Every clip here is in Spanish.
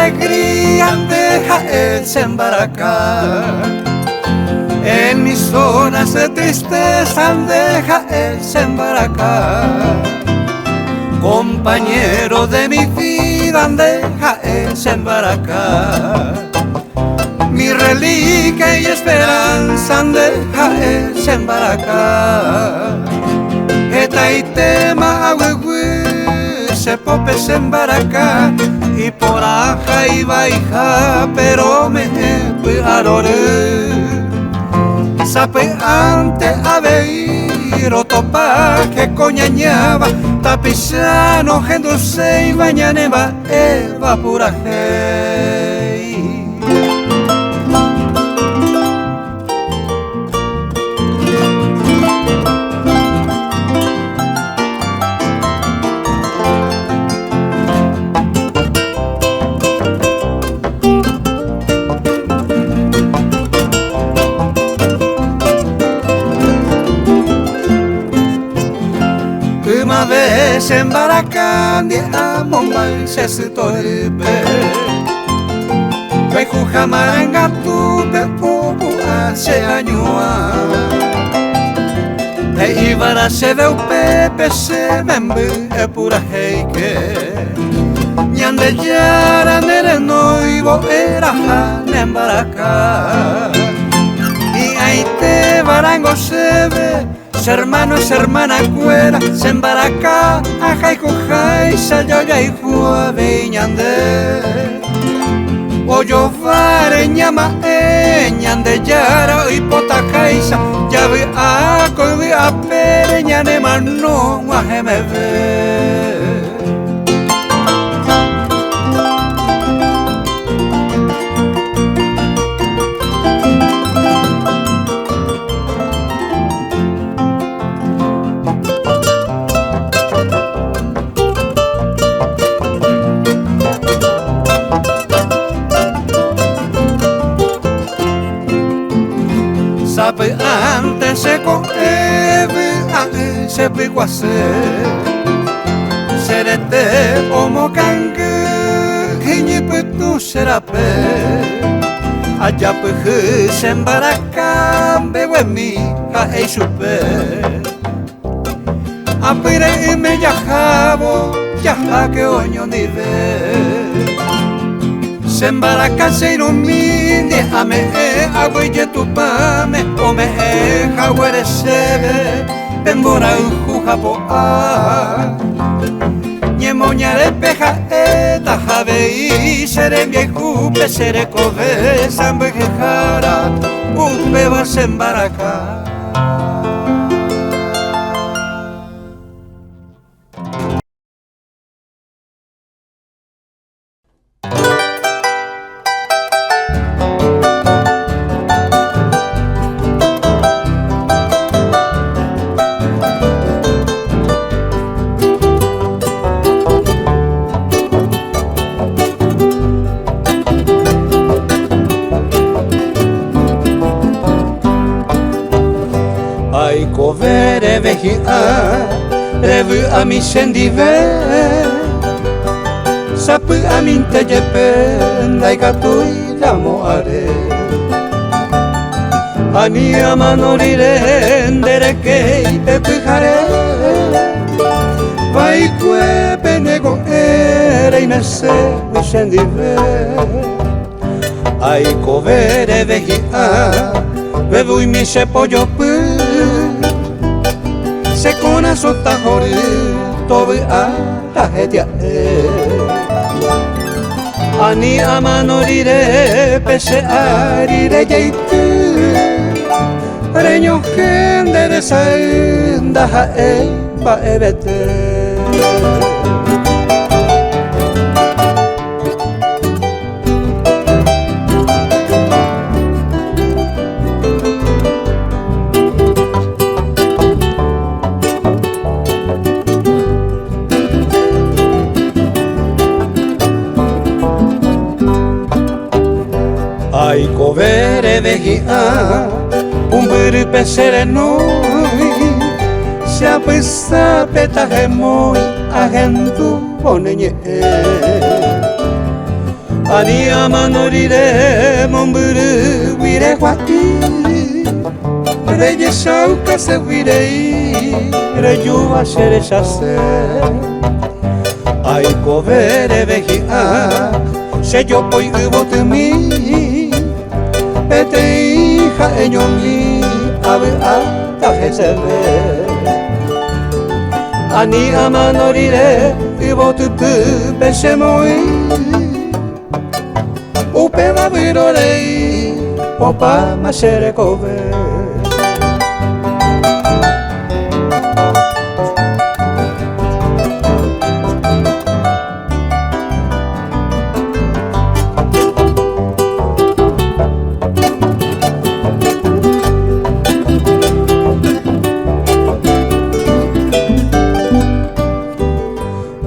alegría deja el sembaracar. En mis zonas de tristeza deja el sembaracar. Compañero de mi vida deja el sembaracar. Mi reliquia y esperanza deja el sembaracar. Eta y tema agüegüe se pope sembaracar. Y por aja y baija pero me arore. Sape ante aveiro topa que coñañaba. Tapizano genduse y bañaneba eva pura hey. Una vez en Baracandi a Mombay se sitoribe Vai jujamaranga tupe ubu hace añua E ibara se deu pepe se membe e pura heike Nyande yara nere noivo era han Baracá Y ahí te barango se ve hermano es hermana cuera, se embaraca, ajay cojay, sayoya y fua viñande. Oyo vare ñama ñande yara y potacaisa, ya vi a coy a pere ñane mano guajeme ve. Sabe antes se coeve, antes se piguase Serete como cangue, hiñi petu serape Allá peje se embaracan, bebo en mi ja ei supe Apire y me yajabo, yaja que oño ni ve Se embaraca se ilumine, ame abuye tu pame, ome jawere sebe, bembora ujuja po a. Ñemoñare peja eta jave y sere viejupe, sere cove, sambe jara, upe va se embaraca. Ai covere vehia, revu a mi sendive, sapu a minte jepen, dai gatui la moare. Ani amanorire, ndere kei pepujare, vai kue penego ere imese mi sendive. Ai covere vehia, revu i mi se pollo pu. Se con a sota jori, tobi a tragedia Ani amanorire, pese arire jeitu Reño gente de saenda jae pa ebete Ai covere vehia, un biripe serenoi, se apesta peta gemoi, agentu bonenye. Ani amanorire momburu wire wati Reje sauka se wirei Reju asere shase Aiko bere behi a Se yo poi ubotu mi Ete hija enyomi Abe a tahesebe Ani amanorire ubotu tu besemoi Upe mabirorei Opa masere kobe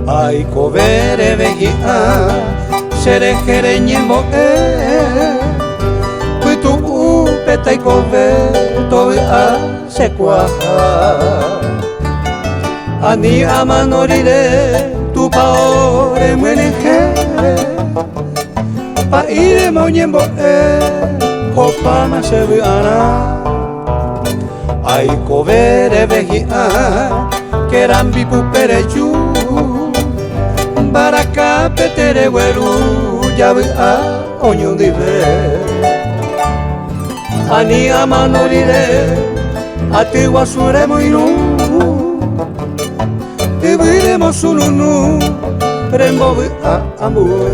Ai kobere begi a Sere jere nyembo Putu upeta i kobe Tobe a se kuaha Ani amanorire Tu paore muene jere Pa ire mo nyembo Hopa ma se buana Ai kobere begi a Kerambi pupere yu Baraka petere weru Yabe a onyundive Ani amanorire Ati wasuremo inu Ibiremo sununu Rembo a amue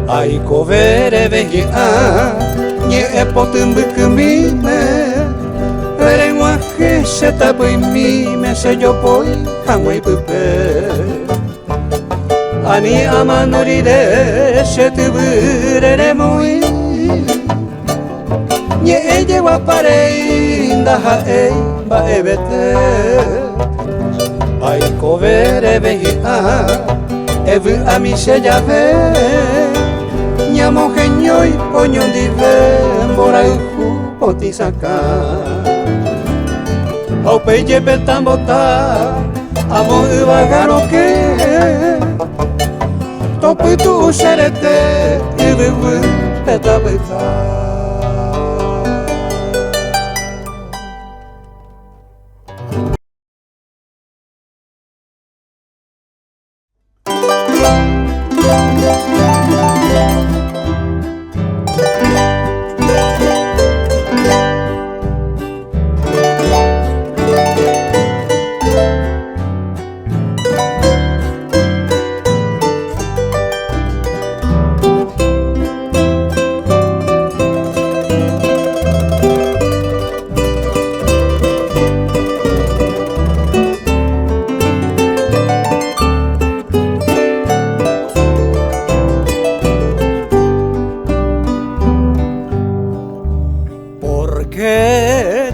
Ai kovere vehi a Nye epotum bukumime Vere nguaje se tapui mime Se yo poi hamui pupe Ani amanorire se tubure mui Nye eje waparei Ndaha ei ba ebete Ai kovere vehi a Evu ami se llave Nyamo genyoi onyondive Mbora uhu potisaka Au peye petambota Amo uvagaro ke Topitu userete Ivivu petapeta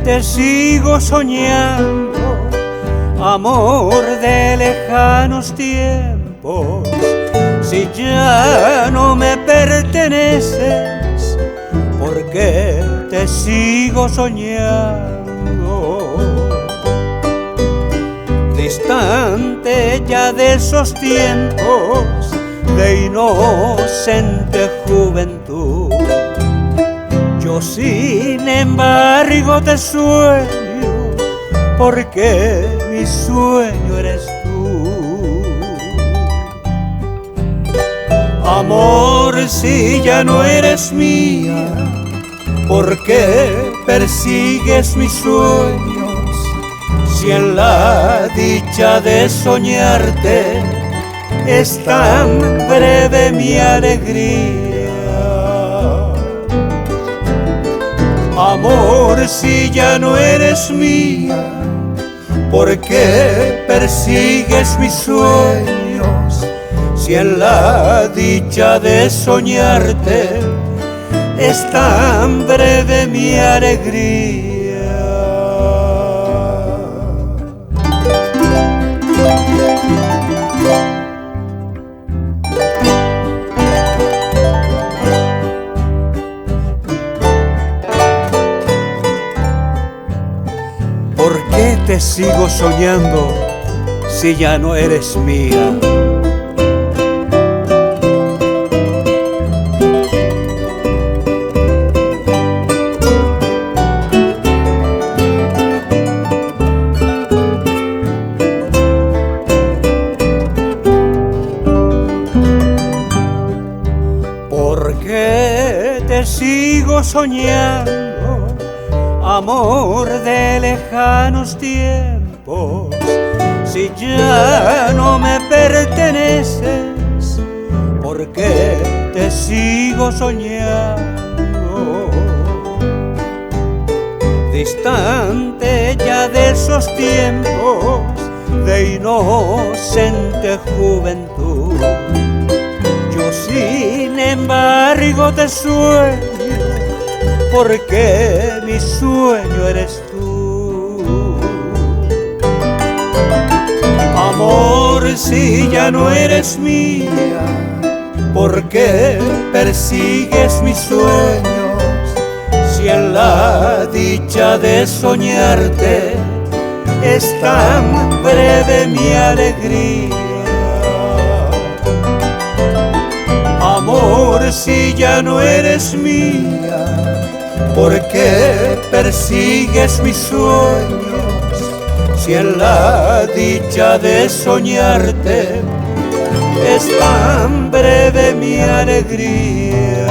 Te sigo soñando, amor de lejanos tiempos, si ya no me perteneces, ¿por qué te sigo soñando? Distante ya de esos tiempos de inocente juventud, yo sin embargo te sueño, porque mi sueño eres tú. Amor, si ya no eres mía, ¿por qué persigues mis sueños? Si en la dicha de soñarte es tan breve mi alegría. Amor, si ya no eres mía, ¿por qué persigues mis sueños? Si en la dicha de soñarte es tan breve mi alegría. te sigo soñando si ya no eres mía? ¿Por qué te sigo soñando, amor de lejanos tiempos, si ya no me perteneces? ¿Por qué te sigo soñando? Distante ya de esos tiempos de inocente juventud, yo sin embargo te sueño, porque mi sueño eres tú. Amor, si ya no eres mía, ¿por qué persigues mis sueños? Si en la dicha de soñarte es tan breve mi alegría. Amor, si ya no eres mía, ¿por qué persigues mis sueños? Si en la dicha de soñarte es tan breve mi alegría.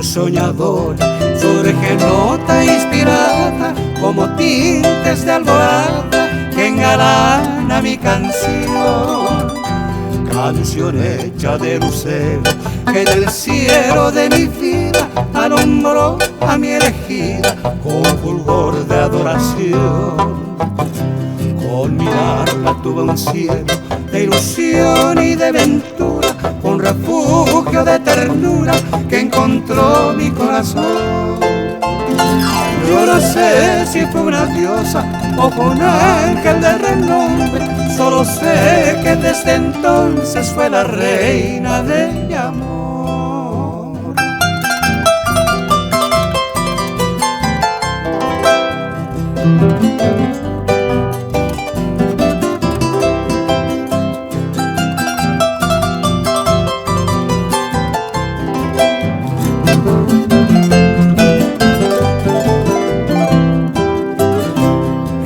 Soñadora surge nota inspirada como tintes de alborada que engalana mi canción. Canción hecha de lucero que del cielo de mi vida alumbró a mi elegida con fulgor de adoración. Con mirarla tuve un cielo de ilusión y de ventura, un refugio de ternura que encontró mi corazón. Yo no sé si fue una diosa o fue un ángel de renombre, solo sé que desde entonces fue la reina de mi amor.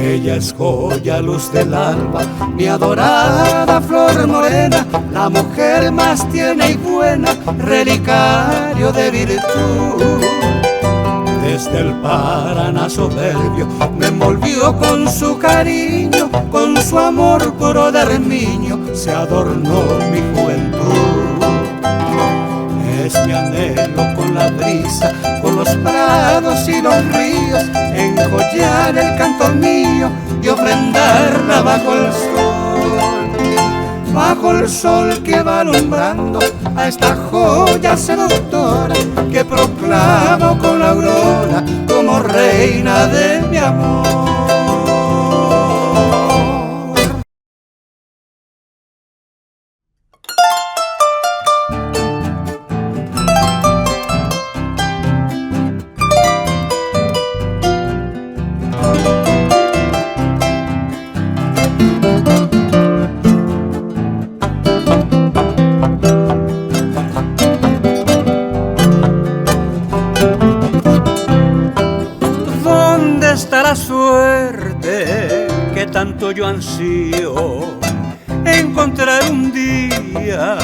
Ella es joya, luz del alba, mi adorada flor morena, la mujer más tierna y buena, relicario de virtud. Desde el Paraná soberbio me envolvió con su cariño, con su amor puro de armiño se adornó mi juventud. Es mi anhelo con la brisa, con los prados y los ríos, enjollar el canto mío y ofrendarla bajo el sol que va alumbrando a esta joya seductora que proclamo con la aurora como reina de mi amor. La suerte que tanto yo ansío, encontrar un día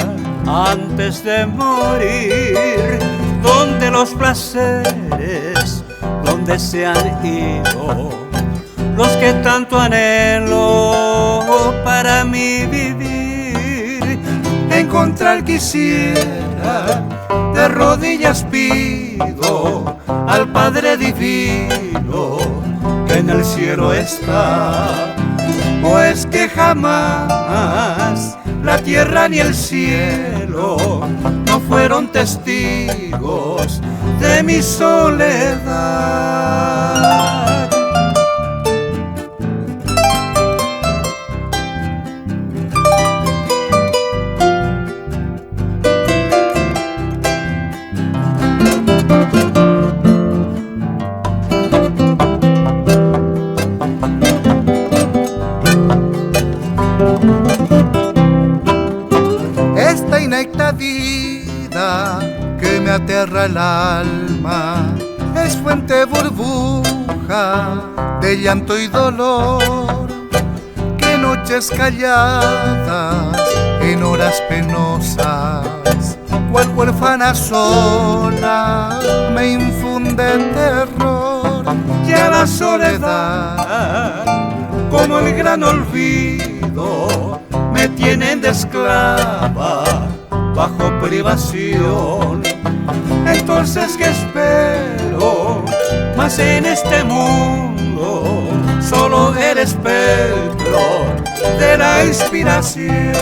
antes de morir, donde los placeres, donde se han ido, los que tanto anhelo para mí vivir. Encontrar quisiera, de rodillas pido al Padre Divino que en el cielo está, ¿O es que jamás la tierra ni el cielo no fueron testigos de mi soledad? Esta inecta vida que me aterra el alma es fuente burbuja de llanto y dolor, que noches calladas en horas penosas, cual huérfana sola me infunde terror. Ya la soledad, como el gran olvido, me tienen de esclava bajo privación. Entonces, ¿qué espero? Más en este mundo solo el espectro de la inspiración.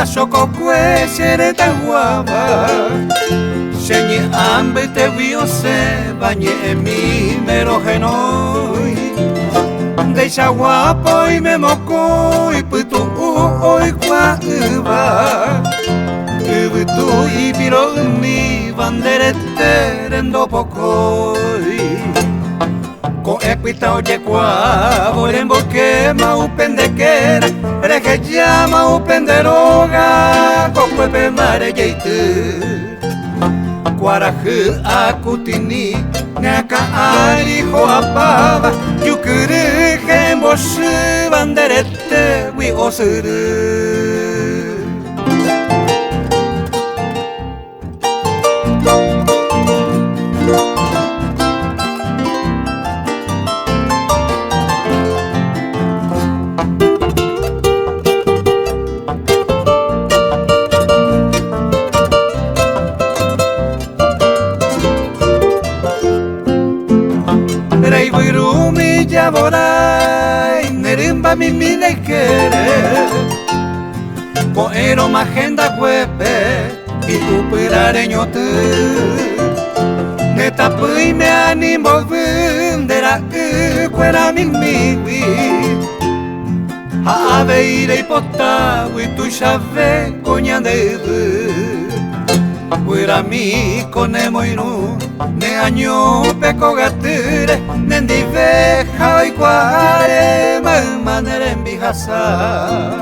Sokokwe sereta guava Shenye ambe te wio se bañe mi merogenoi Deisha guapo y me moco y putu oi kwa uva Ubutu y piro mi banderete rendo pokoi Ko equita oye kwa borembo que mau pendequera Reje llama u penderoga Kokwepe mare yeitu Kuarahu akutini Naka arijo apaba Yukuru gembosu banderete wi osuru Borai, nerimba mi mine kere Koero magenda huepe y upirareño tu Netapu y me animo vendera cuera mi miwi Haveire y potawi tu chave coñandedu Fuera mi conemoinu ne año peco gatire nendi veja y cuare manera en bijasa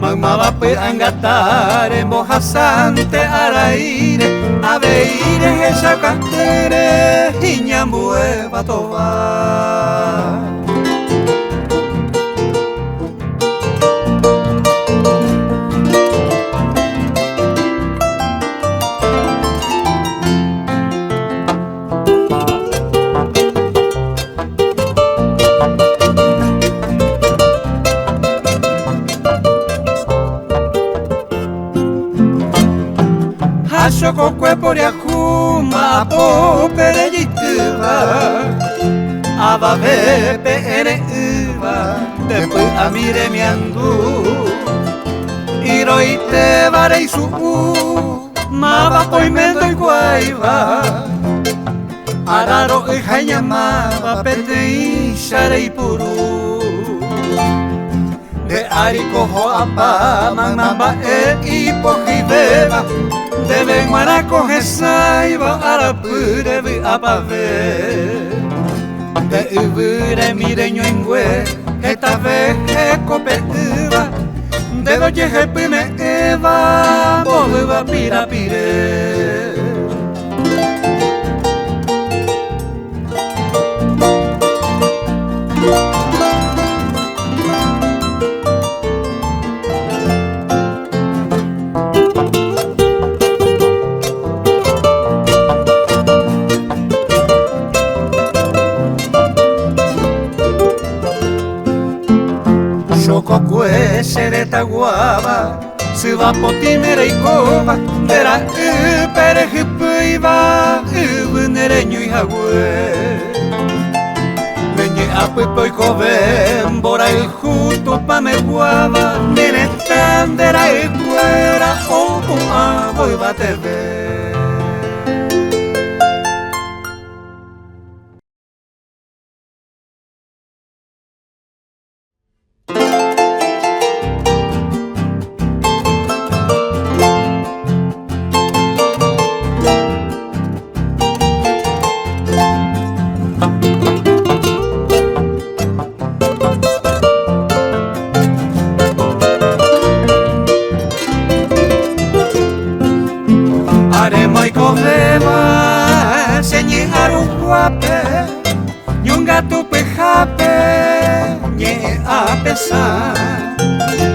mamá va per angatar en bojasante araire aveire esa cantere y ñambue va toba Ashoko kwe poriakuma po pereyituba Aba bepe ere uba Tepu amire miandu Iroite bareisu Maba poimendo iguaiba Araro ihayamaba pete ishare ipuru De arikoho apa mamaba ipojibeba Debe guaracoge saiba arapure vi apave De ubure mireño engüe Esta vez copetiva De doye jepime eva Boba pirapire guava, se va potimera y cova, vera perejipiva, venereño y jagüe. Meñe apipo y coven, bora y justo pa me guava, nene tandera y cuera, voy va te ver. Arema y coveva, señe aruguape, ñunga tu pejape, ñe a pesar.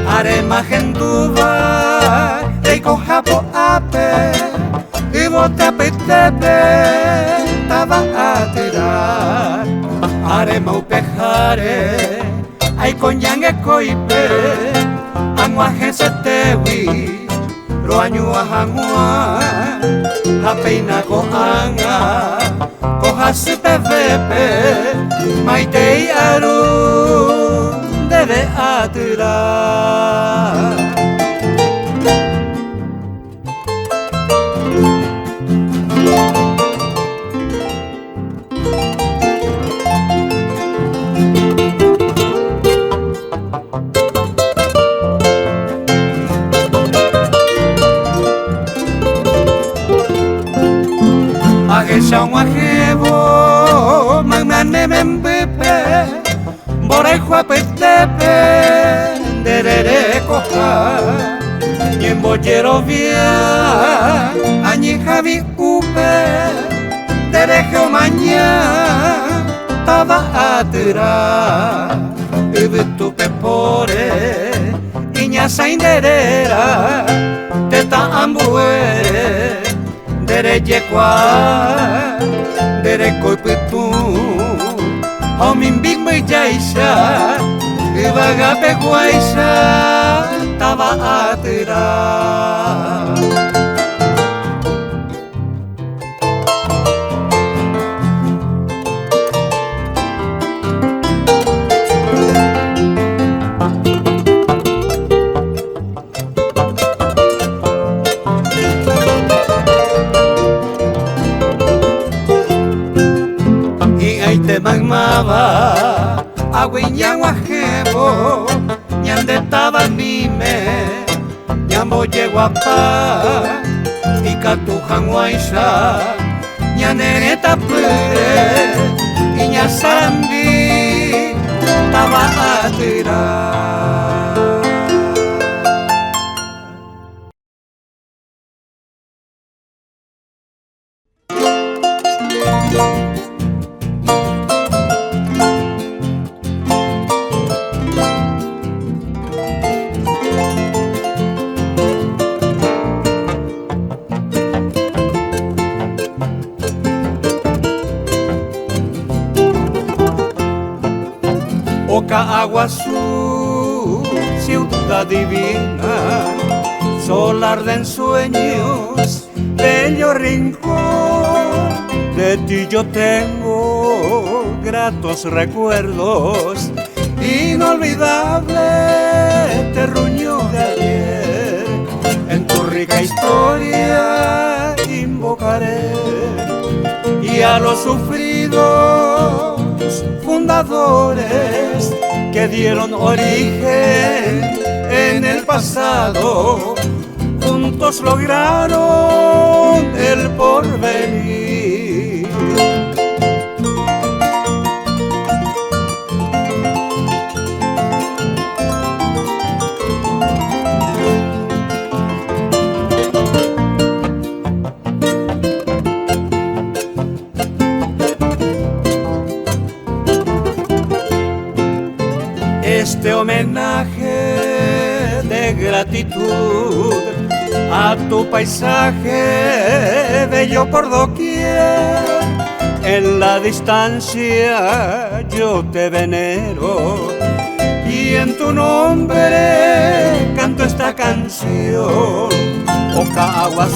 Arema genduva, reiko japo ape, y botape tepe, taba a tirar. Arema upejare, ay con yangue coipe, amuaje se tewi. Roañu ahangua, hapeina ko anga, ko hasipe vepe, maitei aru, debe atirar. Sao majevo, mamane membepe, borai huapetepe, derere coja, y en bollero via, añi javi upe, derejeo mañana, taba a tirar, tu pepore, iña sainderera, teta ambuere. Dere yekwa, dere koipitu, homin big me jaisa, ibaga peguaisa, taba a tirar. Magmaba, agüiñan guajevo, ñande taba mime, ñambo yeguapa, y catujan guaisa, ñanereta pure, y ñasambi, taba a tirar. Aguazú, ciudad divina, solar de ensueños, bello rincón. De ti yo tengo gratos recuerdos, inolvidable terruño de ayer. En tu rica historia invocaré y a los sufridos fundadores que dieron origen en el pasado, juntos lograron el porvenir. Este homenaje de gratitud a tu paisaje bello por doquier, en la distancia yo te venero y y en tu nombre canto esta canción. Ocaguazú,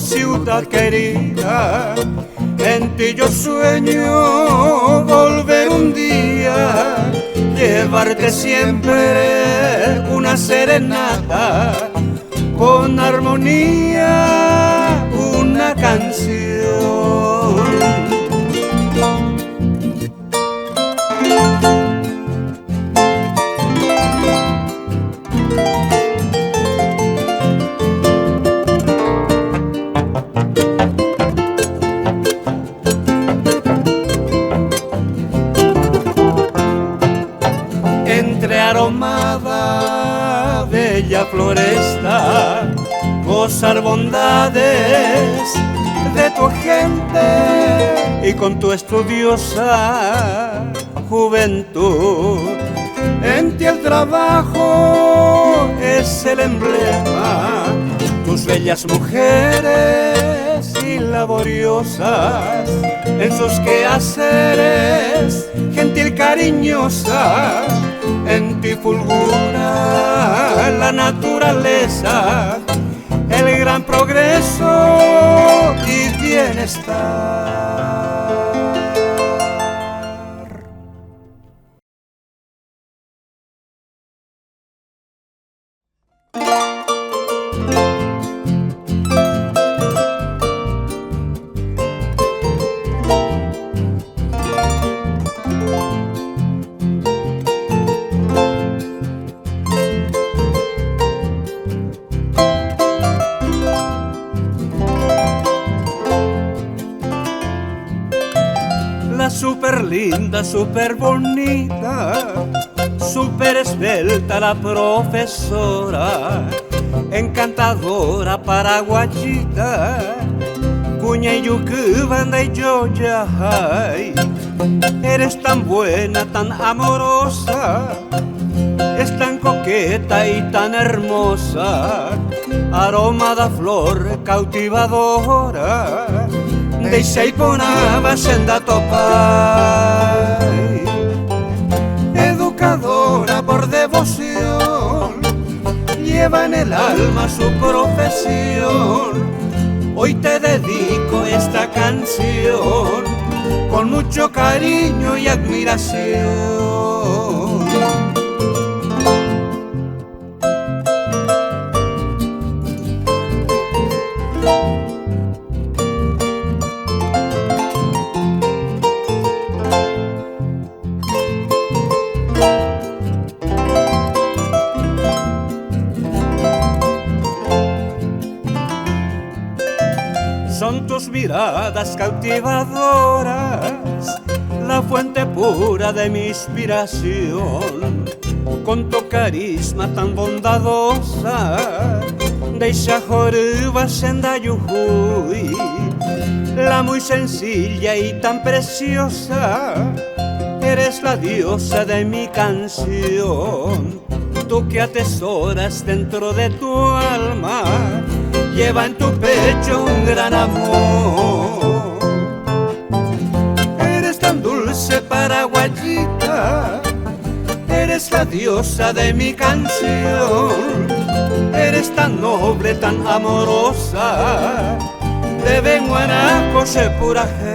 ciudad querida, en ti yo sueño volver un día, llevarte siempre una serenata, con armonía una canción. Entre aromada bella floresta, gozar bondades de tu gente y con tu estudiosa juventud. En ti el trabajo es el emblema, tus bellas mujeres y laboriosas, en sus quehaceres gentil cariñosa, en ti fulgura la naturaleza, el gran progreso y bienestar. Súper linda, súper bonita, súper esbelta la profesora, encantadora paraguayita, cuña y yucu, banda y yoya. Eres tan buena, tan amorosa, es tan coqueta y tan hermosa, aroma da flor cautivadora, deixa Iponaba senda topay. Educadora por devoción, lleva en el alma su profesión. Hoy te dedico esta canción con mucho cariño y admiración. Son tus miradas cautivadoras, la fuente pura de mi inspiración. Con tu carisma tan bondadosa, deixa Joruba senda Yujuy, la muy sencilla y tan preciosa, eres la diosa de mi canción. Tú que atesoras dentro de tu alma, lleva en tu pecho un gran amor. Eres tan dulce paraguayita, eres la diosa de mi canción. Eres tan noble, tan amorosa, de Benguanaco se pura gente.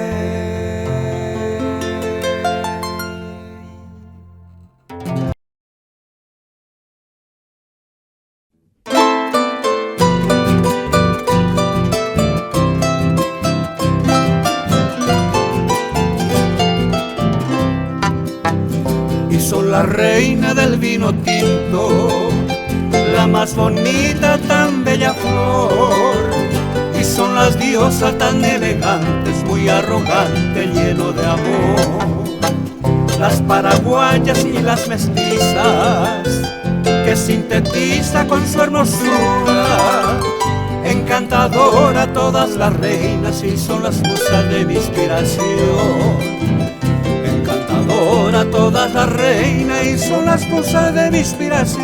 Son la reina del vino tinto, la más bonita, tan bella flor. Y son las diosas tan elegantes, muy arrogante, lleno de amor. Las paraguayas y las mestizas, que sintetiza con su hermosura. Encantadora todas las reinas y son las musas de mi inspiración. Ahora todas las reinas y son las musas de mi inspiración.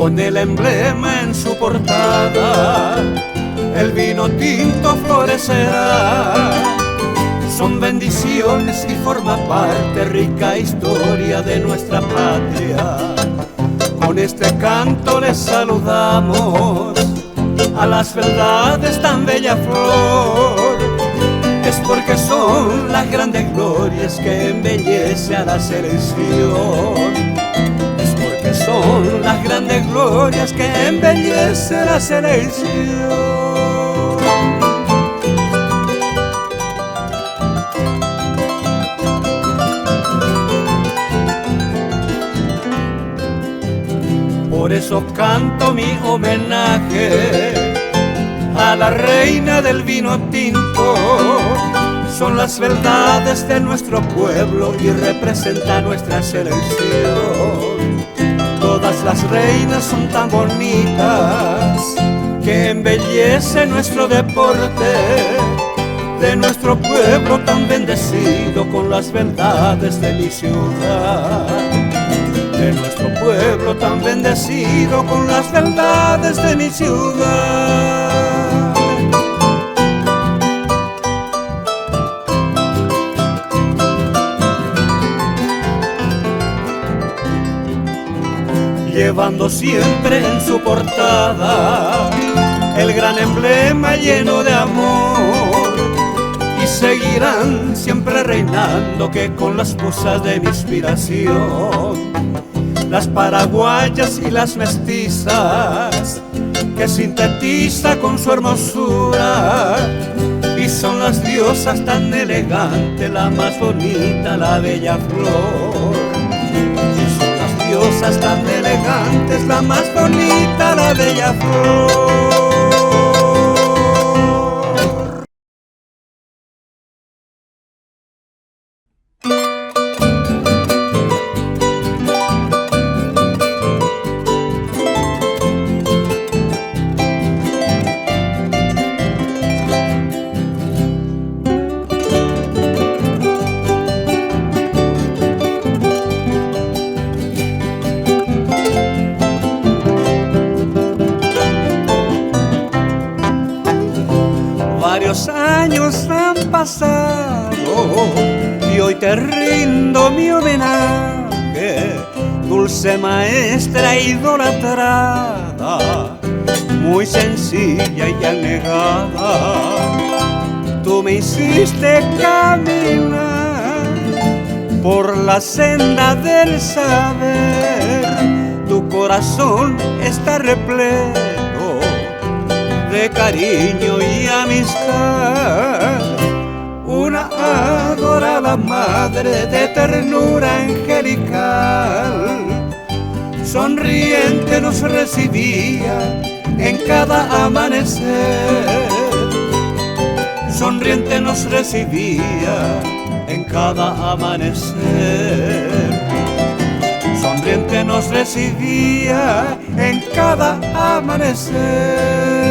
con el emblema en su portada, el vino tinto florecerá. Son bendiciones y forma parte rica historia de nuestra patria. Con este canto les saludamos a las verdades tan bella flor. Es porque son las grandes glorias que embellece a la selección. Es porque son las grandes glorias que embellece a la selección. Por eso canto mi homenaje a la reina del vino tinto. Son las verdades de nuestro pueblo y representa nuestra selección. Todas las reinas son tan bonitas que embellece nuestro deporte, de nuestro pueblo tan bendecido con las verdades de mi ciudad. De nuestro pueblo tan bendecido con las verdades de mi ciudad. Llevando siempre en su portada el gran emblema lleno de amor, y seguirán siempre reinando que con las musas de mi inspiración, las paraguayas y las mestizas, que sintetiza con su hermosura, y son las diosas tan elegantes, la más bonita, la bella flor. Y son las diosas tan elegantes, la más bonita, la bella flor. Varios años han pasado y hoy te rindo mi homenaje, dulce maestra idolatrada, muy sencilla y anegada. Tú me hiciste caminar por la senda del saber, tu corazón está repleto de cariño y amistad. Una adorada madre de ternura angelical, sonriente nos recibía en cada amanecer. Sonriente nos recibía en cada amanecer. Sonriente nos recibía en cada amanecer.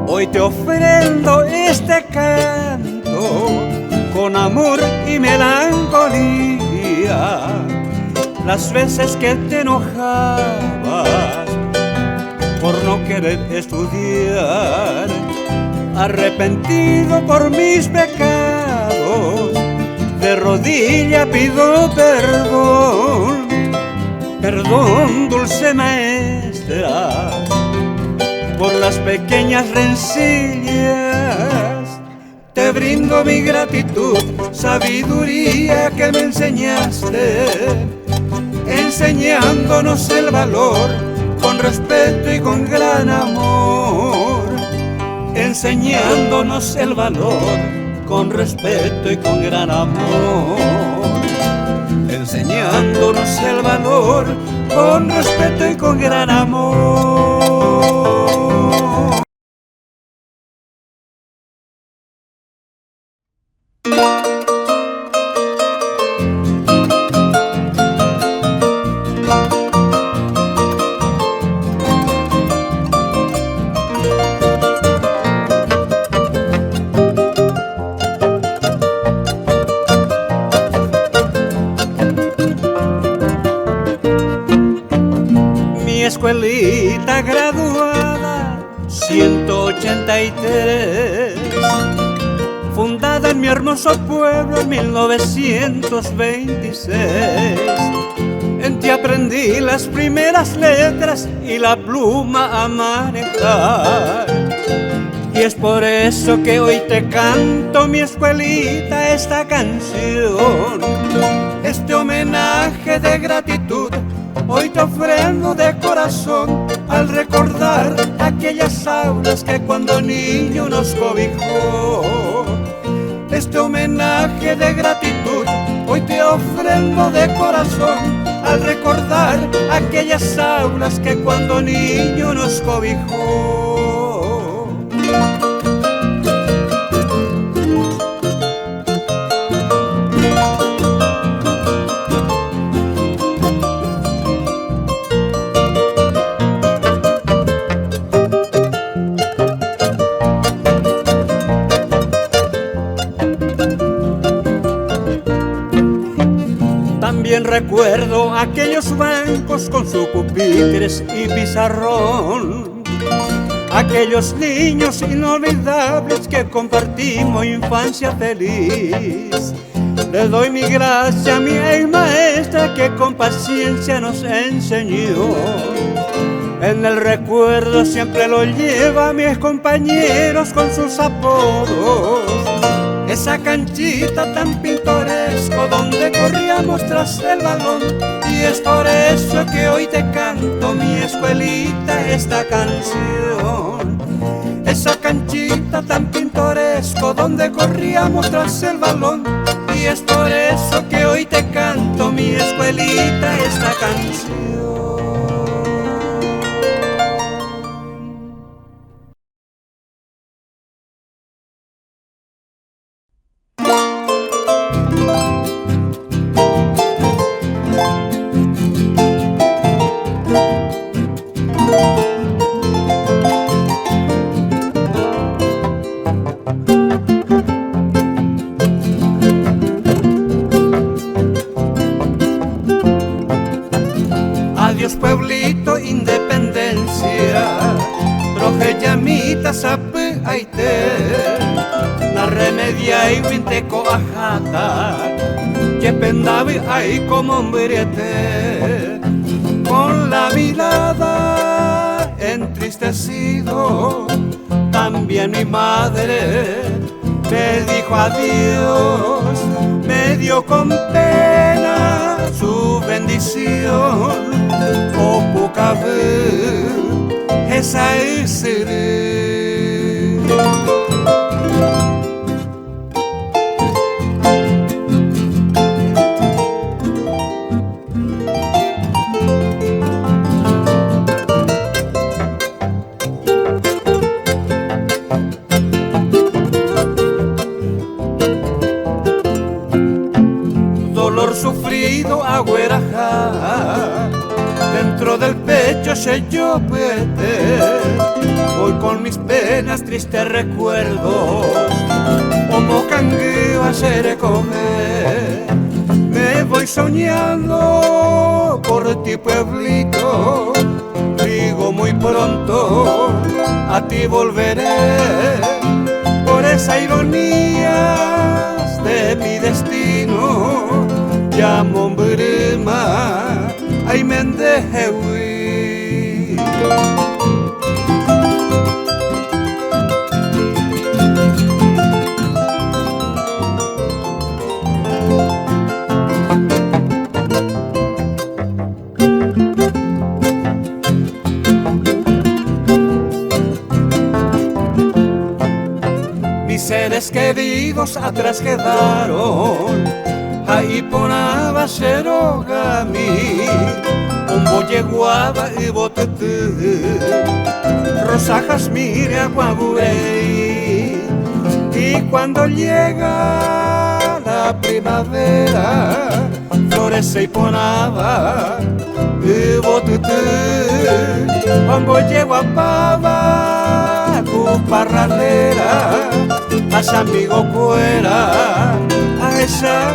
Hoy te ofrendo este canto con amor y melancolía. Las veces que te enojabas por no querer estudiar, arrepentido por mis pecados, de rodilla pido perdón. Perdón, dulce maestra, por las pequeñas rencillas. Te brindo mi gratitud, sabiduría que me enseñaste, enseñándonos el valor con respeto y con gran amor. Enseñándonos el valor con respeto y con gran amor. Enseñándonos el valor con respeto y con gran amor. escuelita graduada 183, fundada en mi hermoso pueblo en 1926. En ti aprendí las primeras letras y la pluma a manejar. Y es por eso que hoy te canto, mi escuelita, esta canción. Este homenaje de gratitud hoy te ofrendo de corazón, al recordar aquellas aulas que cuando niño nos cobijó. Este homenaje de gratitud hoy te ofrendo de corazón, al recordar aquellas aulas que cuando niño nos cobijó. También recuerdo aquellos bancos con sus pupitres y pizarrón, aquellos niños inolvidables que compartimos infancia feliz. Le doy mi gracia a mi maestra que con paciencia nos enseñó. En el recuerdo siempre lo lleva a mis compañeros con sus apodos. Esa canchita tan pintoresco donde corríamos tras el balón. Y es por eso que hoy te canto, mi escuelita, esta canción. Esa canchita tan pintoresco donde corríamos tras el balón. Y es por eso que hoy te canto, mi escuelita, esta canción. Adiós pueblito, independencia, troje llamita sape aite, na remedia y winteco ajata, que pendavi ahí como hombrete, con la mirada entristecido, también mi madre me dijo adiós, me dio con pena su bendición. O poca vez esa es dolor sufrido, agüeraja, dentro del pecho se yo vete. Voy con mis penas, tristes recuerdos, como cangueo a se recoger. Me voy soñando por ti pueblito, digo muy pronto a ti volveré. Por esa ironía de mi destino, llamo brima, ay me deje huir. Mis seres queridos atrás quedaron, ahí ponaba serogami, un boyeguaba y botete, rosa jasmine aguaburey. Y cuando llega la primavera, florece y ponaba y botete, un boyeguapaba tu parralera, a amigo fuera a esa